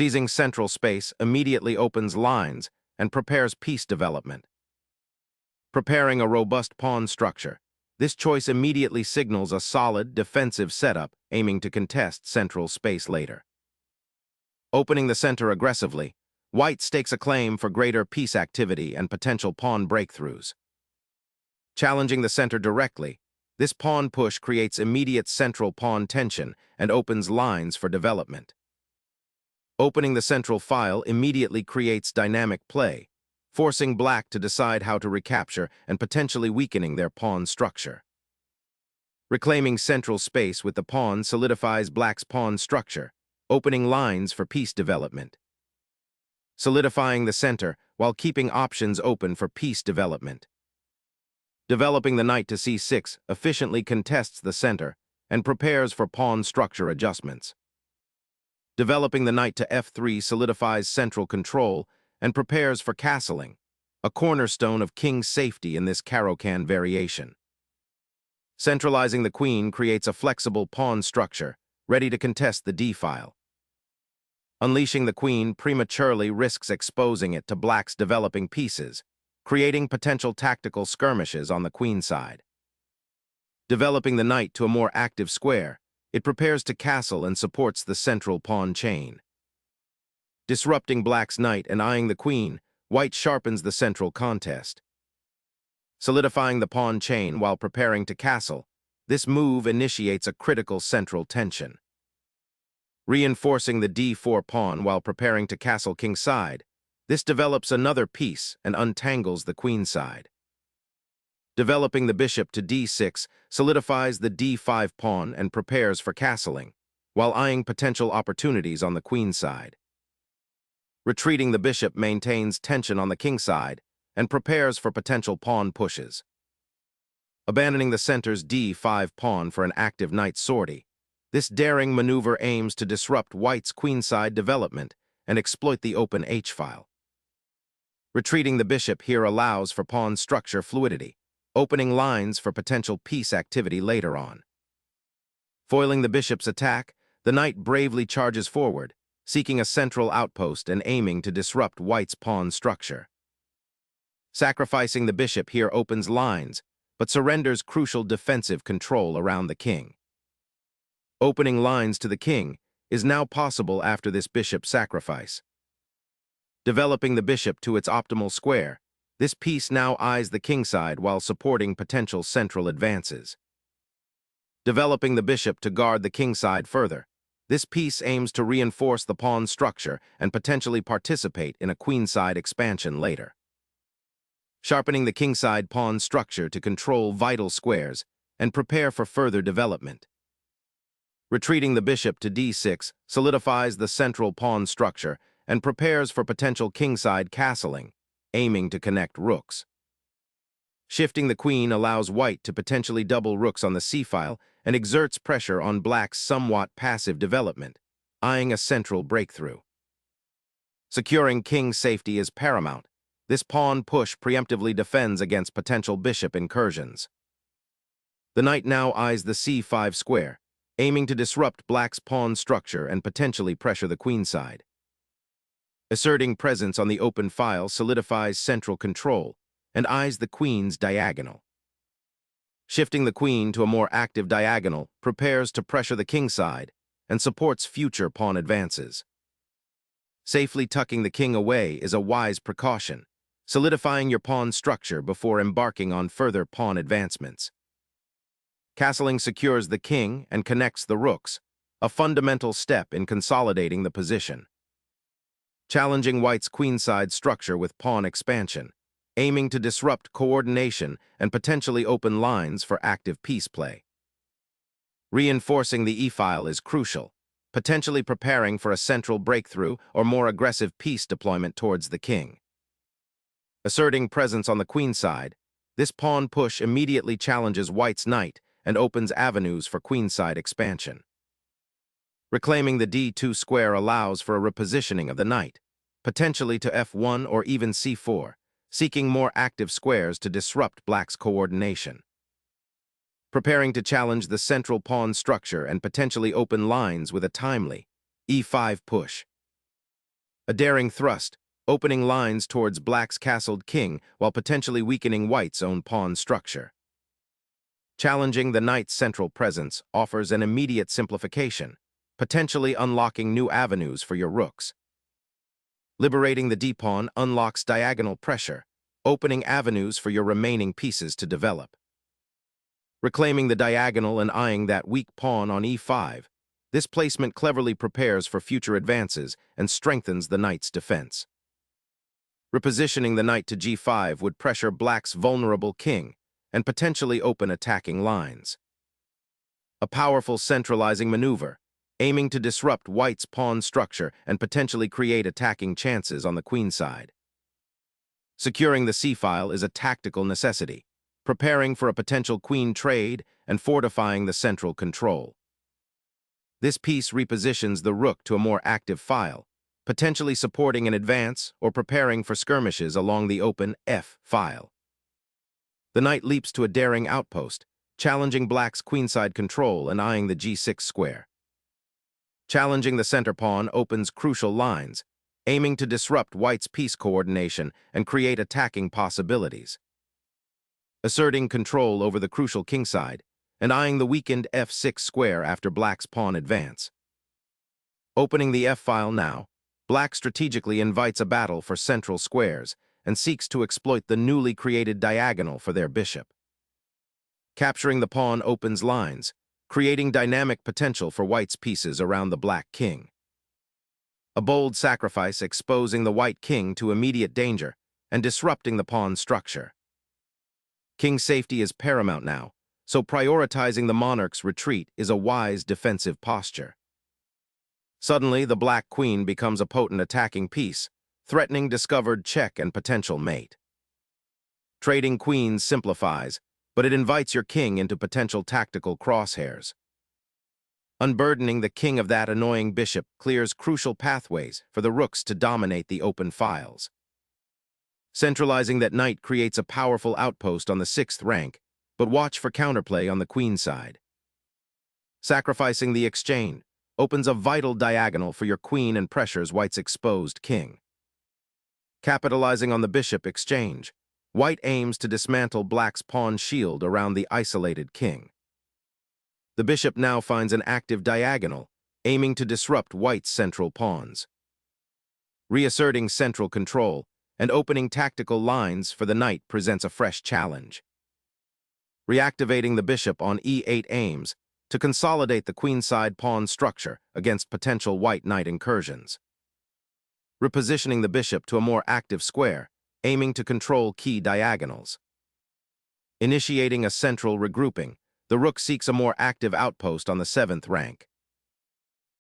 Seizing central space immediately opens lines and prepares piece development. Preparing a robust pawn structure, this choice immediately signals a solid, defensive setup aiming to contest central space later. Opening the center aggressively, White stakes a claim for greater piece activity and potential pawn breakthroughs. Challenging the center directly, this pawn push creates immediate central pawn tension and opens lines for development. Opening the central file immediately creates dynamic play, forcing Black to decide how to recapture and potentially weakening their pawn structure. Reclaiming central space with the pawn solidifies Black's pawn structure, opening lines for piece development. Solidifying the center while keeping options open for piece development. Developing the knight to c6 efficiently contests the center and prepares for pawn structure adjustments. Developing the knight to f3 solidifies central control and prepares for castling, a cornerstone of king's safety in this Caro-Kann variation. Centralizing the queen creates a flexible pawn structure, ready to contest the d-file. Unleashing the queen prematurely risks exposing it to Black's developing pieces, creating potential tactical skirmishes on the queen side. Developing the knight to a more active square, it prepares to castle and supports the central pawn chain. Disrupting Black's knight and eyeing the queen, White sharpens the central contest. Solidifying the pawn chain while preparing to castle, this move initiates a critical central tension. Reinforcing the d4 pawn while preparing to castle kingside, this develops another piece and untangles the queenside. Developing the bishop to d6 solidifies the d5 pawn and prepares for castling, while eyeing potential opportunities on the queenside. Retreating the bishop maintains tension on the kingside and prepares for potential pawn pushes. Abandoning the center's d5 pawn for an active knight sortie, this daring maneuver aims to disrupt White's queenside development and exploit the open h-file. Retreating the bishop here allows for pawn structure fluidity, opening lines for potential piece activity later on. Foiling the bishop's attack, the knight bravely charges forward, seeking a central outpost and aiming to disrupt White's pawn structure. Sacrificing the bishop here opens lines, but surrenders crucial defensive control around the king. Opening lines to the king is now possible after this bishop sacrifice. Developing the bishop to its optimal square, this piece now eyes the kingside while supporting potential central advances. Developing the bishop to guard the kingside further, this piece aims to reinforce the pawn structure and potentially participate in a queenside expansion later. Sharpening the kingside pawn structure to control vital squares and prepare for further development. Retreating the bishop to d6 solidifies the central pawn structure and prepares for potential kingside castling, aiming to connect rooks. Shifting the queen allows White to potentially double rooks on the c-file and exerts pressure on Black's somewhat passive development, eyeing a central breakthrough. Securing king's safety is paramount. This pawn push preemptively defends against potential bishop incursions. The knight now eyes the c5 square, aiming to disrupt Black's pawn structure and potentially pressure the queenside. Asserting presence on the open file solidifies central control and eyes the queen's diagonal. Shifting the queen to a more active diagonal prepares to pressure the kingside and supports future pawn advances. Safely tucking the king away is a wise precaution, solidifying your pawn structure before embarking on further pawn advancements. Castling secures the king and connects the rooks, a fundamental step in consolidating the position. Challenging White's queenside structure with pawn expansion, aiming to disrupt coordination and potentially open lines for active piece play. Reinforcing the e-file is crucial, potentially preparing for a central breakthrough or more aggressive piece deployment towards the king. Asserting presence on the queenside, this pawn push immediately challenges White's knight and opens avenues for queenside expansion. Reclaiming the d2 square allows for a repositioning of the knight, potentially to f1 or even c4, seeking more active squares to disrupt Black's coordination. Preparing to challenge the central pawn structure and potentially open lines with a timely e5 push. A daring thrust, opening lines towards black's castled king while potentially weakening white's own pawn structure. Challenging the knight's central presence offers an immediate simplification, potentially unlocking new avenues for your rooks. Liberating the d-pawn unlocks diagonal pressure, opening avenues for your remaining pieces to develop. Reclaiming the diagonal and eyeing that weak pawn on e5, this placement cleverly prepares for future advances and strengthens the knight's defense. Repositioning the knight to g5 would pressure black's vulnerable king and potentially open attacking lines. A powerful centralizing maneuver, aiming to disrupt white's pawn structure and potentially create attacking chances on the queen side. Securing the c-file is a tactical necessity, preparing for a potential queen trade and fortifying the central control. This piece repositions the rook to a more active file, potentially supporting an advance or preparing for skirmishes along the open f file. The knight leaps to a daring outpost, challenging black's queenside control and eyeing the g6 square. Challenging the center pawn opens crucial lines, aiming to disrupt white's piece coordination and create attacking possibilities. Asserting control over the crucial kingside and eyeing the weakened f6 square after black's pawn advance. Opening the f-file now, black strategically invites a battle for central squares and seeks to exploit the newly created diagonal for their bishop. Capturing the pawn opens lines, creating dynamic potential for white's pieces around the black king. A bold sacrifice exposing the white king to immediate danger and disrupting the pawn structure. King's safety is paramount now, so prioritizing the monarch's retreat is a wise defensive posture. Suddenly, the black queen becomes a potent attacking piece, threatening discovered check and potential mate. Trading queens simplifies, but it invites your king into potential tactical crosshairs. Unburdening the king of that annoying bishop clears crucial pathways for the rooks to dominate the open files. Centralizing that knight creates a powerful outpost on the 6th rank, but watch for counterplay on the queen side. Sacrificing the exchange opens a vital diagonal for your queen and pressures white's exposed king. Capitalizing on the bishop exchange, white aims to dismantle black's pawn shield around the isolated king. The bishop now finds an active diagonal, aiming to disrupt white's central pawns. Reasserting central control and opening tactical lines for the knight presents a fresh challenge. Reactivating the bishop on e8 aims to consolidate the queenside pawn structure against potential white knight incursions. Repositioning the bishop to a more active square, aiming to control key diagonals. Initiating a central regrouping, the rook seeks a more active outpost on the 7th rank.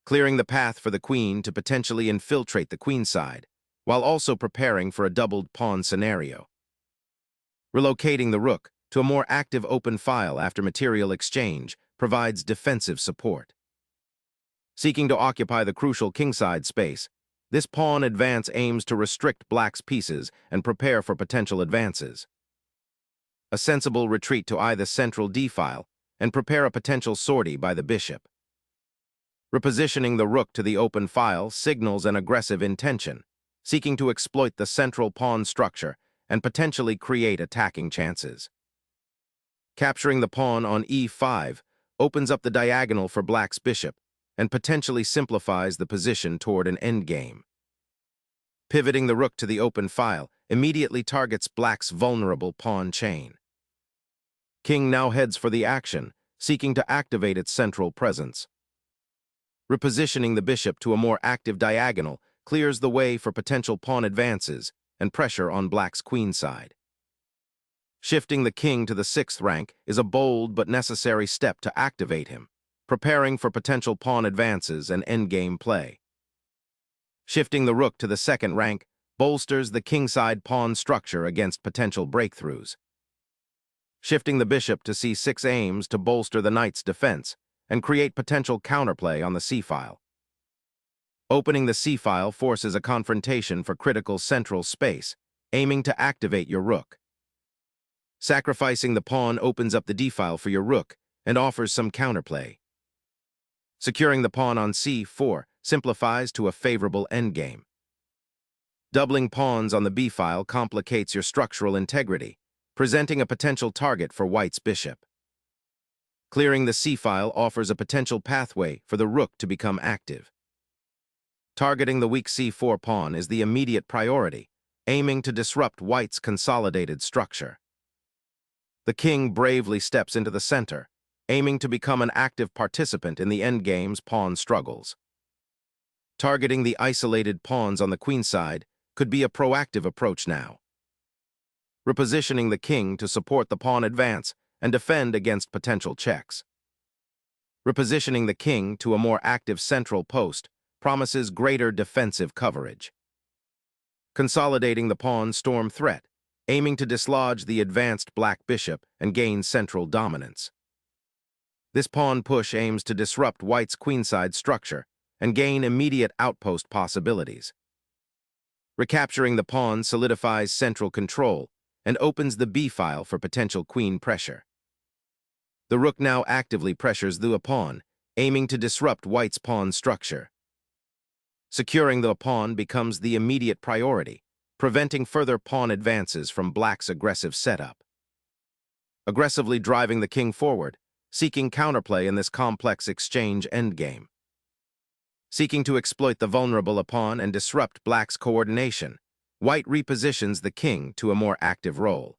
Clearing the path for the queen to potentially infiltrate the queenside, while also preparing for a doubled pawn scenario. Relocating the rook to a more active open file after material exchange provides defensive support. Seeking to occupy the crucial kingside space, this pawn advance aims to restrict black's pieces and prepare for potential advances. A sensible retreat to eye the central d-file and prepare a potential sortie by the bishop. Repositioning the rook to the open file signals an aggressive intention, seeking to exploit the central pawn structure and potentially create attacking chances. Capturing the pawn on e5 opens up the diagonal for black's bishop and potentially simplifies the position toward an endgame. Pivoting the rook to the open file immediately targets black's vulnerable pawn chain. King now heads for the action, seeking to activate its central presence. Repositioning the bishop to a more active diagonal clears the way for potential pawn advances and pressure on black's queenside. Shifting the king to the 6th rank is a bold but necessary step to activate him, preparing for potential pawn advances and endgame play. Shifting the rook to the 2nd rank bolsters the kingside pawn structure against potential breakthroughs. Shifting the bishop to c6 aims to bolster the knight's defense and create potential counterplay on the c-file. Opening the c-file forces a confrontation for critical central space, aiming to activate your rook. Sacrificing the pawn opens up the d-file for your rook and offers some counterplay. Securing the pawn on c4 simplifies to a favorable endgame. Doubling pawns on the b-file complicates your structural integrity, presenting a potential target for white's bishop. Clearing the c-file offers a potential pathway for the rook to become active. Targeting the weak c4 pawn is the immediate priority, aiming to disrupt white's consolidated structure. The king bravely steps into the center, aiming to become an active participant in the endgame's pawn struggles. Targeting the isolated pawns on the queenside could be a proactive approach now. Repositioning the king to support the pawn advance and defend against potential checks. Repositioning the king to a more active central post promises greater defensive coverage. Consolidating the pawn storm threat, aiming to dislodge the advanced black bishop and gain central dominance. This pawn push aims to disrupt white's queenside structure and gain immediate outpost possibilities. Recapturing the pawn solidifies central control and opens the b-file for potential queen pressure. The rook now actively pressures the pawn, aiming to disrupt white's pawn structure. Securing the pawn becomes the immediate priority, preventing further pawn advances from black's aggressive setup. Aggressively driving the king forward, seeking counterplay in this complex exchange endgame. Seeking to exploit the vulnerable pawn and disrupt black's coordination, white repositions the king to a more active role.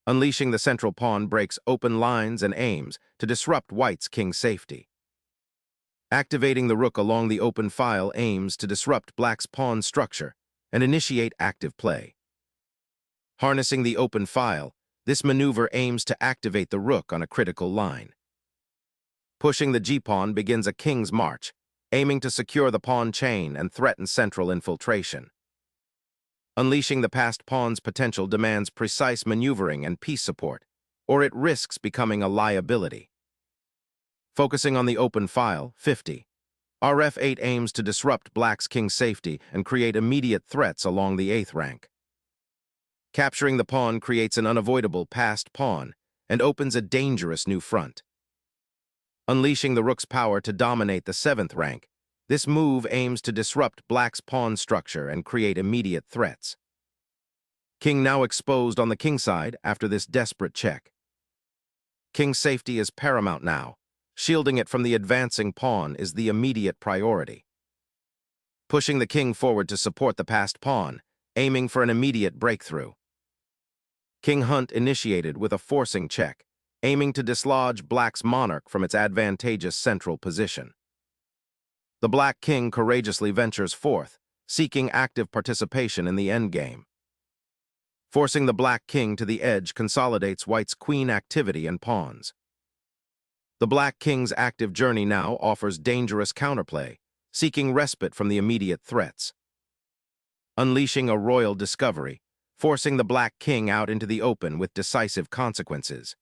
Unleashing the central pawn breaks open lines and aims to disrupt white's king safety. Activating the rook along the open file aims to disrupt black's pawn structure and initiate active play. Harnessing the open file, this maneuver aims to activate the rook on a critical line. Pushing the g-pawn begins a king's march, aiming to secure the pawn chain and threaten central infiltration. Unleashing the passed pawn's potential demands precise maneuvering and piece support, or it risks becoming a liability. Focusing on the open file, 50. Rf8 aims to disrupt black's king safety and create immediate threats along the 8th rank. Capturing the pawn creates an unavoidable passed pawn and opens a dangerous new front. Unleashing the rook's power to dominate the 7th rank, this move aims to disrupt black's pawn structure and create immediate threats. King now exposed on the kingside after this desperate check. King's safety is paramount now. Shielding it from the advancing pawn is the immediate priority. Pushing the king forward to support the passed pawn, aiming for an immediate breakthrough. King Hunt initiated with a forcing check, aiming to dislodge black's monarch from its advantageous central position. The black king courageously ventures forth, seeking active participation in the endgame. Forcing the black king to the edge consolidates white's queen activity and pawns. The black king's active journey now offers dangerous counterplay, seeking respite from the immediate threats. Unleashing a royal discovery, forcing the black king out into the open with decisive consequences.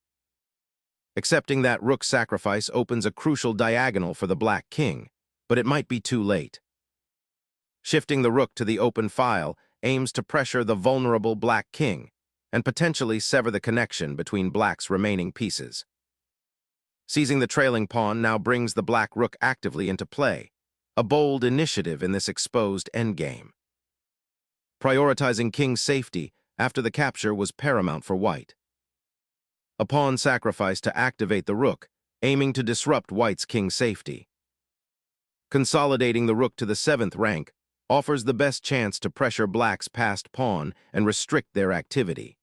Accepting that rook sacrifice opens a crucial diagonal for the black king, but it might be too late. Shifting the rook to the open file aims to pressure the vulnerable black king and potentially sever the connection between black's remaining pieces. Seizing the trailing pawn now brings the black rook actively into play, a bold initiative in this exposed endgame. Prioritizing king's safety after the capture was paramount for white. A pawn sacrificed to activate the rook, aiming to disrupt white's king safety. Consolidating the rook to the 7th rank offers the best chance to pressure black's passed pawn and restrict their activity.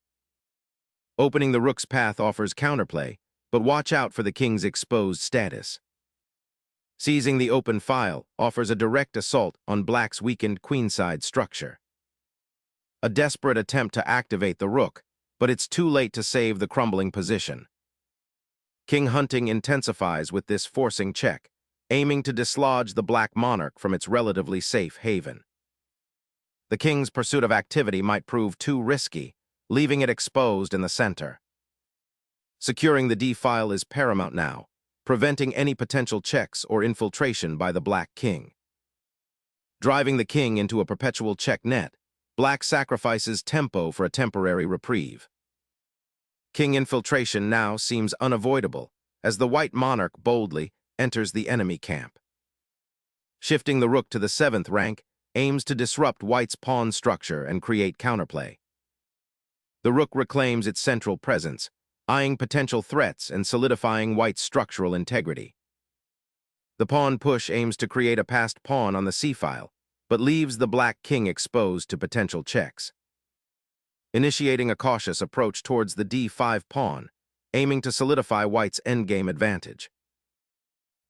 Opening the rook's path offers counterplay, but watch out for the king's exposed status. Seizing the open file offers a direct assault on black's weakened queenside structure. A desperate attempt to activate the rook, but it's too late to save the crumbling position. King hunting intensifies with this forcing check, aiming to dislodge the black monarch from its relatively safe haven. The king's pursuit of activity might prove too risky, leaving it exposed in the center. Securing the d-file is paramount now, preventing any potential checks or infiltration by the black king. Driving the king into a perpetual check net, black sacrifices tempo for a temporary reprieve. King infiltration now seems unavoidable, as the white monarch boldly enters the enemy camp. Shifting the rook to the 7th rank aims to disrupt white's pawn structure and create counterplay. The rook reclaims its central presence, eyeing potential threats and solidifying white's structural integrity. The pawn push aims to create a passed pawn on the c-file, but leaves the black king exposed to potential checks. Initiating a cautious approach towards the d5 pawn, aiming to solidify white's endgame advantage.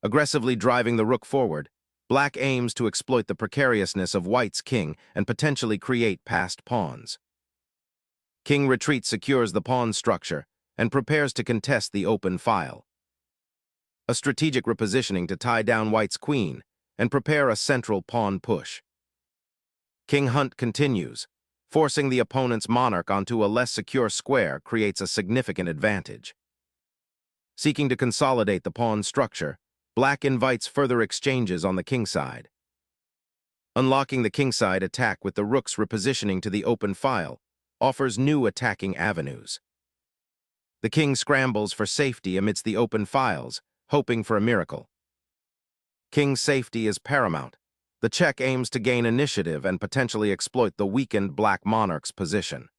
Aggressively driving the rook forward, black aims to exploit the precariousness of white's king and potentially create passed pawns. King retreat secures the pawn structure and prepares to contest the open file. A strategic repositioning to tie down white's queen and prepare a central pawn push. King hunt continues. Forcing the opponent's monarch onto a less secure square creates a significant advantage. Seeking to consolidate the pawn structure, black invites further exchanges on the kingside. Unlocking the kingside attack with the rook's repositioning to the open file offers new attacking avenues. The king scrambles for safety amidst the open files, hoping for a miracle. King's safety is paramount. The check aims to gain initiative and potentially exploit the weakened black monarch's position.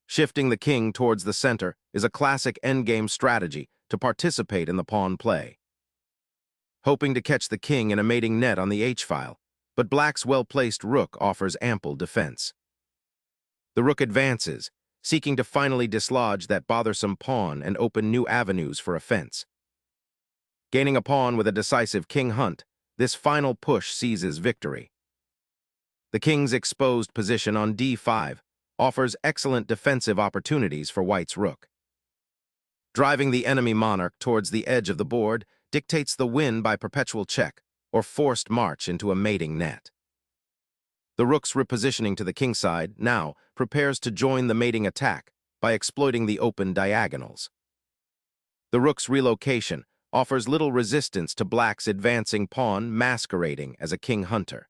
Shifting the king towards the center is a classic endgame strategy to participate in the pawn play. Hoping to catch the king in a mating net on the h-file, but black's well-placed rook offers ample defense. The rook advances, seeking to finally dislodge that bothersome pawn and open new avenues for offense. Gaining a pawn with a decisive king hunt, this final push seizes victory. The king's exposed position on d5 offers excellent defensive opportunities for white's rook. Driving the enemy monarch towards the edge of the board dictates the win by perpetual check or forced march into a mating net. The rook's repositioning to the kingside now prepares to join the mating attack by exploiting the open diagonals. The rook's relocation offers little resistance to black's advancing pawn masquerading as a king hunter.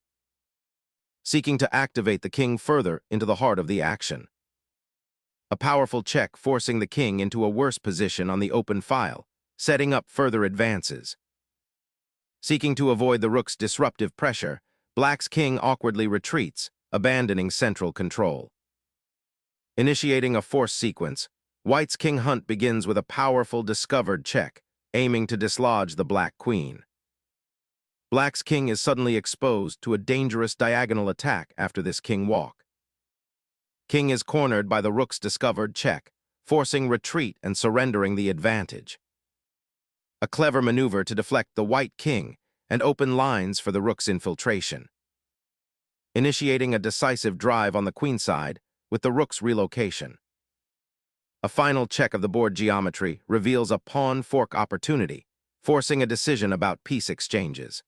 Seeking to activate the king further into the heart of the action. A powerful check forcing the king into a worse position on the open file, setting up further advances. Seeking to avoid the rook's disruptive pressure, black's king awkwardly retreats, abandoning central control. Initiating a force sequence, white's king hunt begins with a powerful discovered check, aiming to dislodge the black queen. Black's king is suddenly exposed to a dangerous diagonal attack after this king walk. King is cornered by the rook's discovered check, forcing retreat and surrendering the advantage. A clever maneuver to deflect the white king and open lines for the rook's infiltration. Initiating a decisive drive on the queenside with the rook's relocation. A final check of the board geometry reveals a pawn fork opportunity, forcing a decision about piece exchanges.